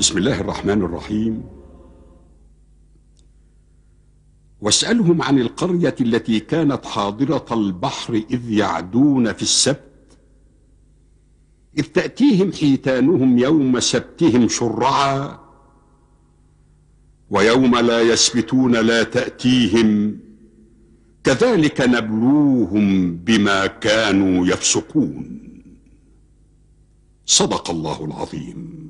بسم الله الرحمن الرحيم. واسألهم عن القرية التي كانت حاضرة البحر إذ يعدون في السبت إذ تأتيهم حيتانهم يوم سبتهم شرعا ويوم لا يسبتون لا تأتيهم كذلك نبلوهم بما كانوا يفسقون. صدق الله العظيم.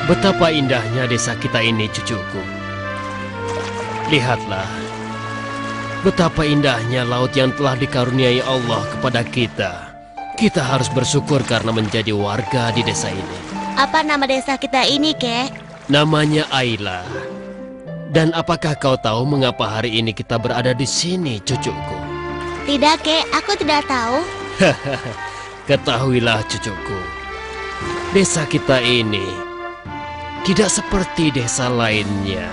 Betapa indahnya desa kita ini, cucuku. Lihatlah, betapa indahnya laut yang telah dikaruniai Allah kepada kita. Kita harus bersyukur karena menjadi warga di desa ini. Apa nama desa kita ini, Kek? Namanya Ayla. Dan apakah kau tahu mengapa hari ini kita berada di sini, cucuku? Tidak, Kek. Aku tidak tahu. Ketahuilah, cucuku. Desa kita ini tidak seperti desa lainnya.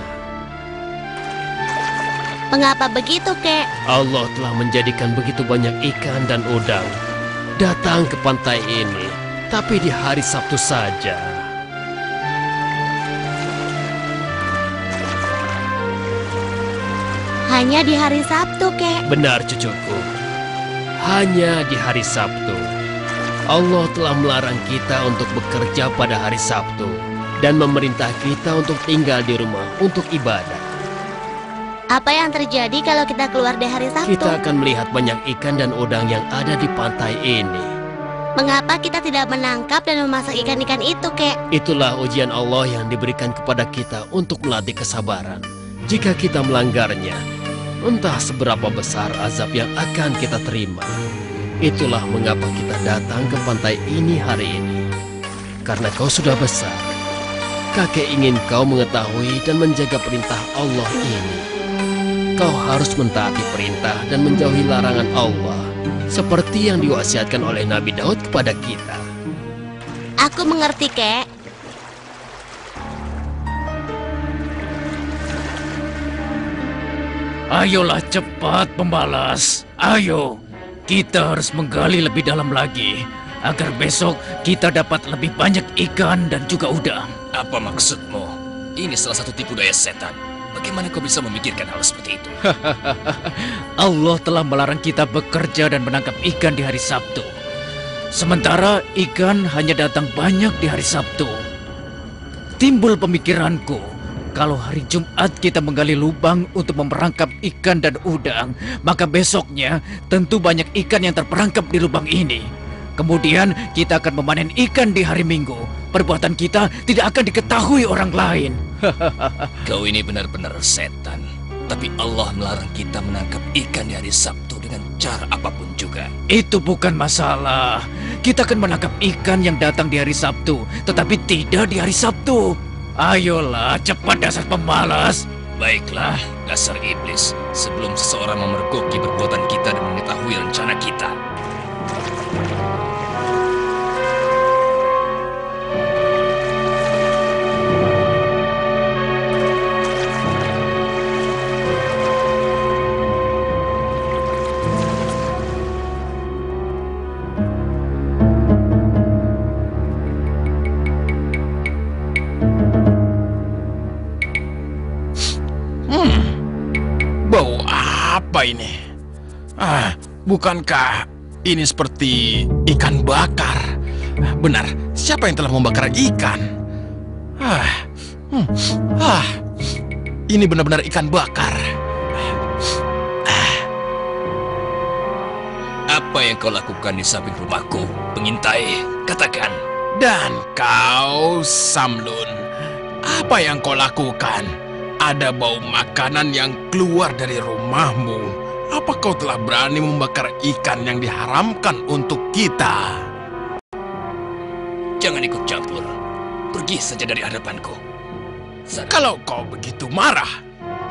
Mengapa begitu, Kek? Allah telah menjadikan begitu banyak ikan dan udang datang ke pantai ini, tapi di hari Sabtu saja. Hanya di hari Sabtu, Kek. Benar, cucuku. Hanya di hari Sabtu. Allah telah melarang kita untuk bekerja pada hari Sabtu dan memerintah kita untuk tinggal di rumah untuk ibadah. Apa yang terjadi kalau kita keluar di hari Sabtu? Kita akan melihat banyak ikan dan udang yang ada di pantai ini. Mengapa kita tidak menangkap dan memasak ikan-ikan itu, Kek? Itulah ujian Allah yang diberikan kepada kita untuk melatih kesabaran. Jika kita melanggarnya, entah seberapa besar azab yang akan kita terima. Itulah mengapa kita datang ke pantai ini hari ini. Karena kau sudah besar, kakek ingin kau mengetahui dan menjaga perintah Allah ini. Kau harus mentaati perintah dan menjauhi larangan Allah, seperti yang diwasiatkan oleh Nabi Daud kepada kita. Aku mengerti, Kek. Ayolah cepat pembalas. Ayo, kita harus menggali lebih dalam lagi agar besok kita dapat lebih banyak ikan dan juga udang. Apa maksudmu? Ini salah satu tipu daya setan. Bagaimana kau bisa memikirkan hal seperti itu? Allah telah melarang kita bekerja dan menangkap ikan di hari Sabtu. Sementara ikan hanya datang banyak di hari Sabtu. Timbul pemikiranku, kalau hari Jumat kita menggali lubang untuk memperangkap ikan dan udang, maka besoknya tentu banyak ikan yang terperangkap di lubang ini. Kemudian kita akan memanen ikan di hari Minggu. Perbuatan kita tidak akan diketahui orang lain. Kau ini benar-benar setan. Tapi Allah melarang kita menangkap ikan di hari Sabtu dengan cara apapun juga. Itu bukan masalah. Kita akan menangkap ikan yang datang di hari Sabtu, tetapi tidak di hari Sabtu. Ayolah, cepat dasar pemalas. Baiklah, dasar iblis. Sebelum seseorang memergoki perbuatan kita dan mengetahui rencana kita. Bau apa ini? Bukankah ini seperti ikan bakar? Benar, siapa yang telah membakar ikan? Ini benar-benar ikan bakar. Apa yang kau lakukan di samping rumahku, pengintai? Katakan. Dan kau, Samlun, apa yang kau lakukan? Ada bau makanan yang keluar dari rumahmu. Apa kau telah berani membakar ikan yang diharamkan untuk kita? Jangan ikut campur. Pergi saja dari hadapanku. Kalau kau begitu marah,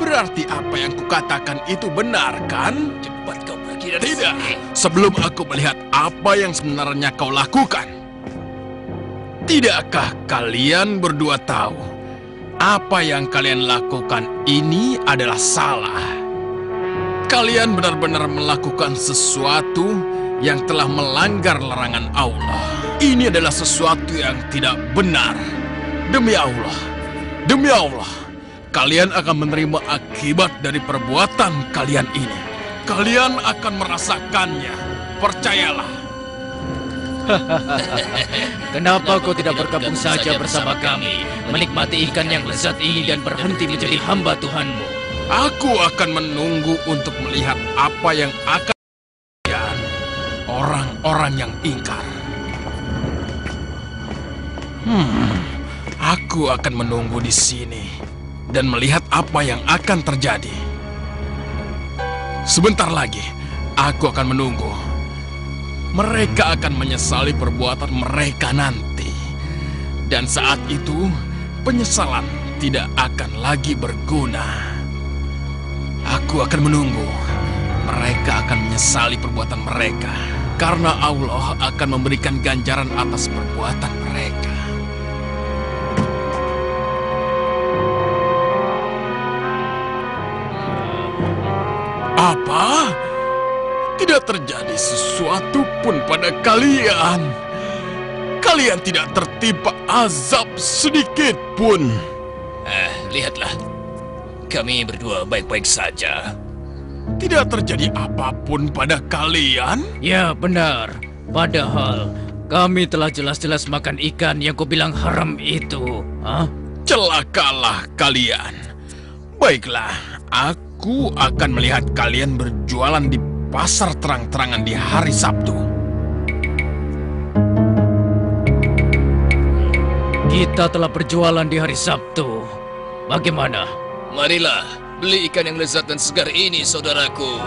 Berarti apa yang kukatakan itu benar, kan? Cepat kau pergi dari Tidak, sini. sebelum aku melihat apa yang sebenarnya kau lakukan. Tidakkah kalian berdua tahu apa yang kalian lakukan ini adalah salah? Kalian benar-benar melakukan sesuatu yang telah melanggar larangan Allah. Ini adalah sesuatu yang tidak benar. Demi Allah, kalian akan menerima akibat dari perbuatan kalian ini. Kalian akan merasakannya, percayalah. Kenapa kau tidak bergabung saja bersama kami, menikmati ikan yang lezat ini dan berhenti menjadi hamba Tuhanmu? Aku akan menunggu untuk melihat apa yang akan terjadi orang-orang yang ingkar. Aku akan menunggu di sini dan melihat apa yang akan terjadi. Sebentar lagi, aku akan menunggu. Mereka akan menyesali perbuatan mereka nanti. Dan saat itu, penyesalan tidak akan lagi berguna. Aku akan menunggu. Mereka akan menyesali perbuatan mereka. Karena Allah akan memberikan ganjaran atas perbuatan mereka. Apa? Tidak terjadi sesuatu pun pada kalian. Kalian tidak tertimpa azab sedikit pun. Lihatlah. Kami berdua baik-baik saja. Tidak terjadi apapun pada kalian. Ya, benar. Padahal kami telah jelas-jelas makan ikan yang kau bilang haram itu. Hah? Celakalah kalian. Baiklah, aku akan melihat kalian berjualan di pasar terang-terangan di hari Sabtu. Kita telah berjualan di hari Sabtu. Bagaimana? Marilah, beli ikan yang lezat dan segar ini, saudaraku.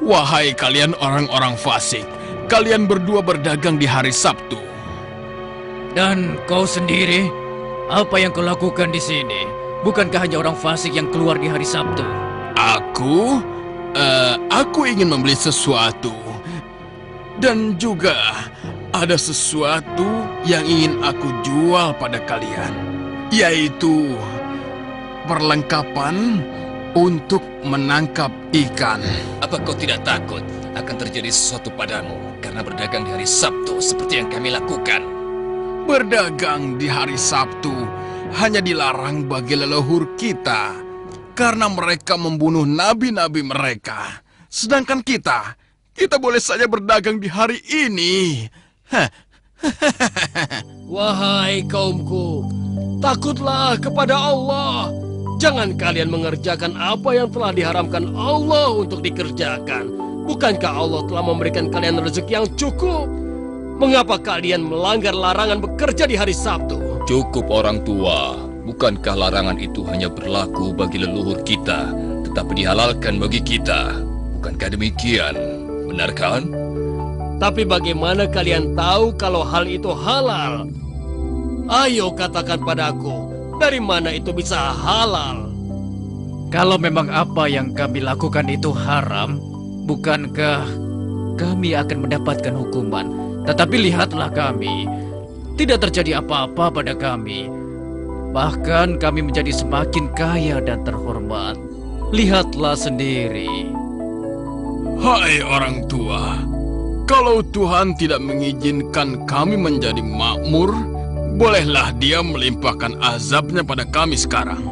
Wahai kalian orang-orang fasik, kalian berdua berdagang di hari Sabtu. Dan kau sendiri? Apa yang kau lakukan di sini? Bukankah hanya orang fasik yang keluar di hari Sabtu? Aku ingin membeli sesuatu. Dan juga ada sesuatu yang ingin aku jual pada kalian. Yaitu perlengkapan untuk menangkap ikan. Apa kau tidak takut akan terjadi sesuatu padamu karena berdagang di hari Sabtu seperti yang kami lakukan? Berdagang di hari Sabtu hanya dilarang bagi leluhur kita karena mereka membunuh nabi-nabi mereka. Sedangkan kita boleh saja berdagang di hari ini. Wahai kaumku, takutlah kepada Allah. Jangan kalian mengerjakan apa yang telah diharamkan Allah untuk dikerjakan. Bukankah Allah telah memberikan kalian rezeki yang cukup? Mengapa kalian melanggar larangan bekerja di hari Sabtu? Cukup orang tua. Bukankah larangan itu hanya berlaku bagi leluhur kita, tetapi dihalalkan bagi kita? Bukankah demikian? Benar kan? Tapi bagaimana kalian tahu kalau hal itu halal? Ayo katakan padaku, dari mana itu bisa halal? Kalau memang apa yang kami lakukan itu haram, bukankah kami akan mendapatkan hukuman? Tetapi lihatlah kami, tidak terjadi apa-apa pada kami. Bahkan kami menjadi semakin kaya dan terhormat. Lihatlah sendiri. Hai orang tua, kalau Tuhan tidak mengizinkan kami menjadi makmur, bolehlah Dia melimpahkan azabnya pada kami sekarang.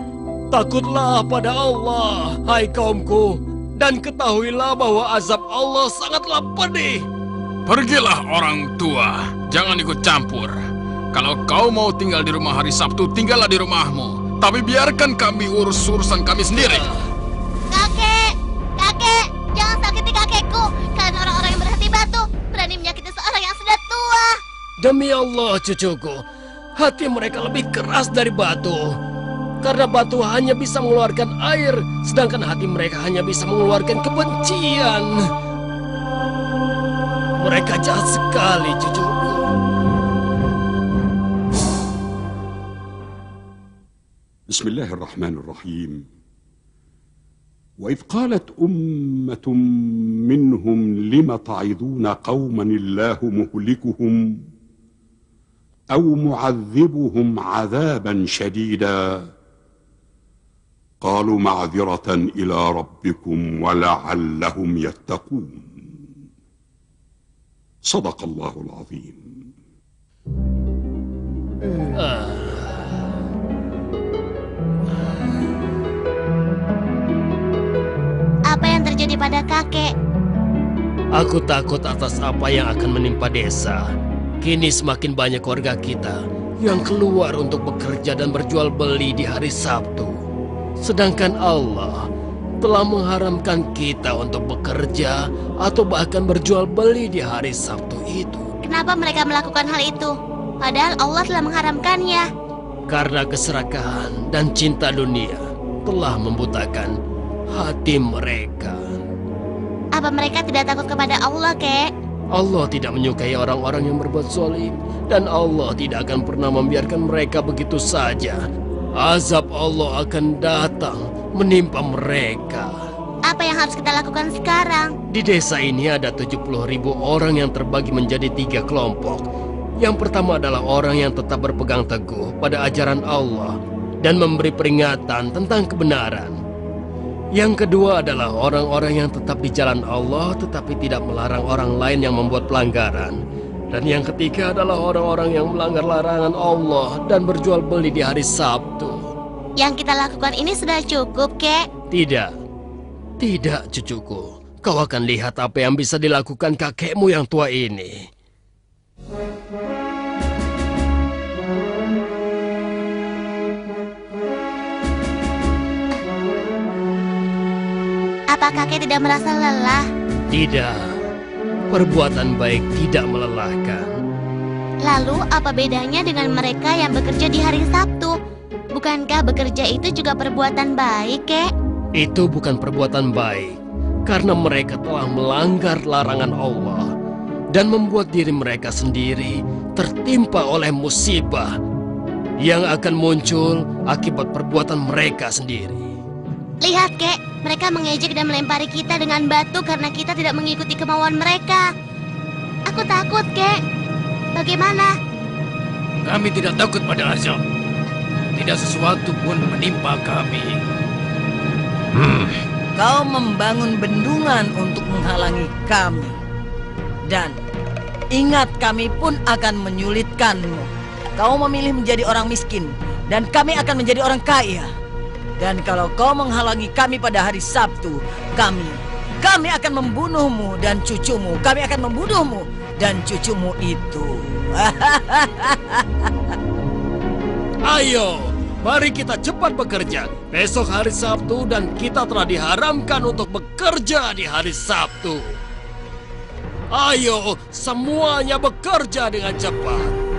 Takutlah pada Allah, hai kaumku, dan ketahuilah bahwa azab Allah sangatlah pedih. Pergilah orang tua, jangan ikut campur. Kalau kau mau tinggal di rumah hari Sabtu, tinggallah di rumahmu. Tapi biarkan kami urus urusan kami sendiri. Kakek, jangan sakiti kakekku. Kalian orang-orang yang berhati batu, berani menyakiti seorang yang sudah tua. Demi Allah cucuku, hati mereka lebih keras dari batu. Karena batu hanya bisa mengeluarkan air, sedangkan hati mereka hanya bisa mengeluarkan kebencian. Mereka jahat sekali, cucuku. بسم الله الرحمن الرحيم. وإذ قالت أمة منهم لم تعظون قوما الله مهلكهم أو معذبهم عذابا شديدا قالوا معذرة إلى ربكم ولعلهم يتقون. صدق الله العظيم. Apa yang terjadi pada kakek? Aku takut atas apa yang akan menimpa desa. Kini semakin banyak warga kita yang keluar untuk bekerja dan berjual beli di hari Sabtu. Sedangkan Allah telah mengharamkan kita untuk bekerja atau bahkan berjual beli di hari Sabtu itu. Kenapa mereka melakukan hal itu? Padahal Allah telah mengharamkannya. Karena keserakahan dan cinta dunia telah membutakan hati mereka. Apa mereka tidak takut kepada Allah, kek? Allah tidak menyukai orang-orang yang berbuat zalim, dan Allah tidak akan pernah membiarkan mereka begitu saja. Azab Allah akan datang menimpa mereka. Apa yang harus kita lakukan sekarang? Di desa ini ada 70.000 orang yang terbagi menjadi 3 kelompok. Yang pertama adalah orang yang tetap berpegang teguh pada ajaran Allah dan memberi peringatan tentang kebenaran. Yang kedua adalah orang-orang yang tetap di jalan Allah tetapi tidak melarang orang lain yang membuat pelanggaran. Dan yang ketiga adalah orang-orang yang melanggar larangan Allah dan berjual beli di hari Sabtu. Yang kita lakukan ini sudah cukup, kek? Tidak, tidak cucuku. Kau akan lihat apa yang bisa dilakukan kakekmu yang tua ini. Apa kakek tidak merasa lelah? Tidak, perbuatan baik tidak melelahkan. Lalu apa bedanya dengan mereka yang bekerja di hari Sabtu? Bukankah bekerja itu juga perbuatan baik, kek? Itu bukan perbuatan baik, karena mereka telah melanggar larangan Allah dan membuat diri mereka sendiri tertimpa oleh musibah yang akan muncul akibat perbuatan mereka sendiri. Lihat, kek, mereka mengejek dan melempari kita dengan batu karena kita tidak mengikuti kemauan mereka. Aku takut, kek. Bagaimana? Kami tidak takut pada azab. Tidak sesuatu pun menimpa kami. Kau membangun bendungan untuk menghalangi kami. Dan ingat, kami pun akan menyulitkanmu. Kau memilih menjadi orang miskin, dan kami akan menjadi orang kaya. Dan kalau kau menghalangi kami pada hari Sabtu, kami akan membunuhmu dan cucumu. Kami akan membunuhmu dan cucumu itu. Ayo, mari kita cepat bekerja. Besok hari Sabtu dan kita telah diharamkan untuk bekerja di hari Sabtu. Ayo, semuanya bekerja dengan cepat.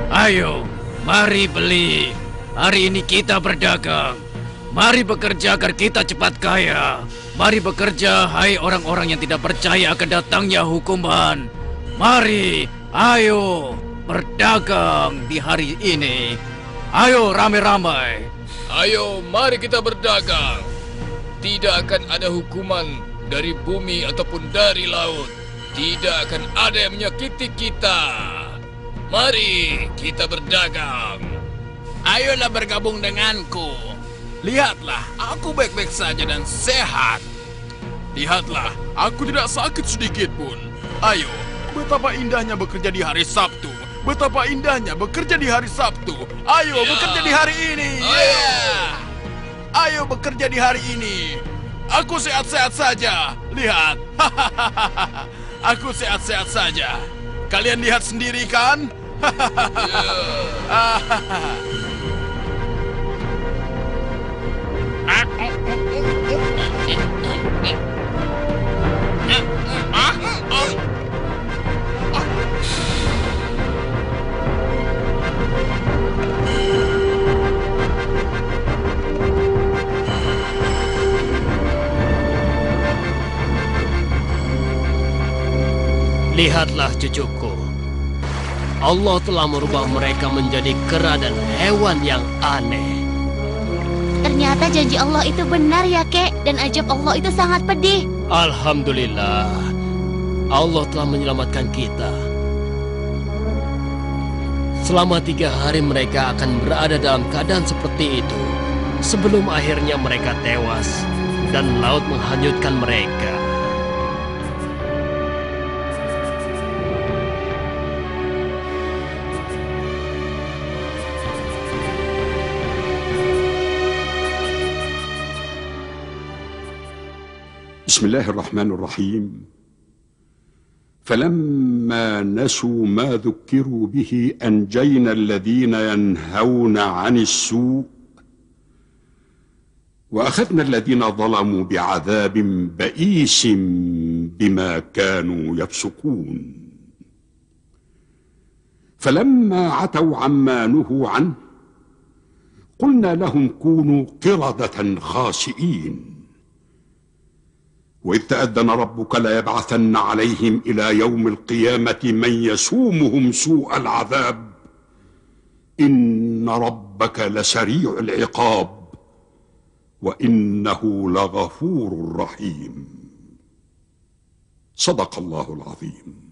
Ayo, mari beli. Hari ini kita berdagang. Mari bekerja agar kita cepat kaya. Mari bekerja, hai orang-orang yang tidak percaya akan datangnya hukuman. Mari, ayo, berdagang di hari ini. Ayo, ramai-ramai. Ayo, mari kita berdagang. Tidak akan ada hukuman dari bumi ataupun dari laut. Tidak akan ada yang menyakiti kita. Mari kita berdagang. Ayolah bergabung denganku. Lihatlah, aku baik-baik saja dan sehat. Lihatlah, aku tidak sakit sedikit pun. Ayo, betapa indahnya bekerja di hari Sabtu. Betapa indahnya bekerja di hari Sabtu. Ayo, bekerja di hari ini. Ayo bekerja di hari ini. Aku sehat-sehat saja. Lihat. Aku sehat-sehat saja. Kalian lihat sendiri kan? Lihatlah cucuku. Allah telah merubah mereka menjadi kera dan hewan yang aneh. Ternyata janji Allah itu benar ya, Kek. Dan ajab Allah itu sangat pedih. Alhamdulillah. Allah telah menyelamatkan kita. Selama 3 hari mereka akan berada dalam keadaan seperti itu, sebelum akhirnya mereka tewas dan laut menghanyutkan mereka. Bismillahirrahmanirrahim. فلما نسوا ما ذكروا به أنجينا الذين ينهون عن السوء وأخذنا الذين ظلموا بعذاب بئيس بما كانوا يفسقون. فلما عتوا عما نهوا عنه قلنا لهم كونوا قردة خاسئين. وإذ تأذن ربك ليبعثن عليهم إلى يوم القيامة من يسومهم سوء العذاب إن ربك لسريع العقاب وإنه لغفور رحيم. صدق الله العظيم.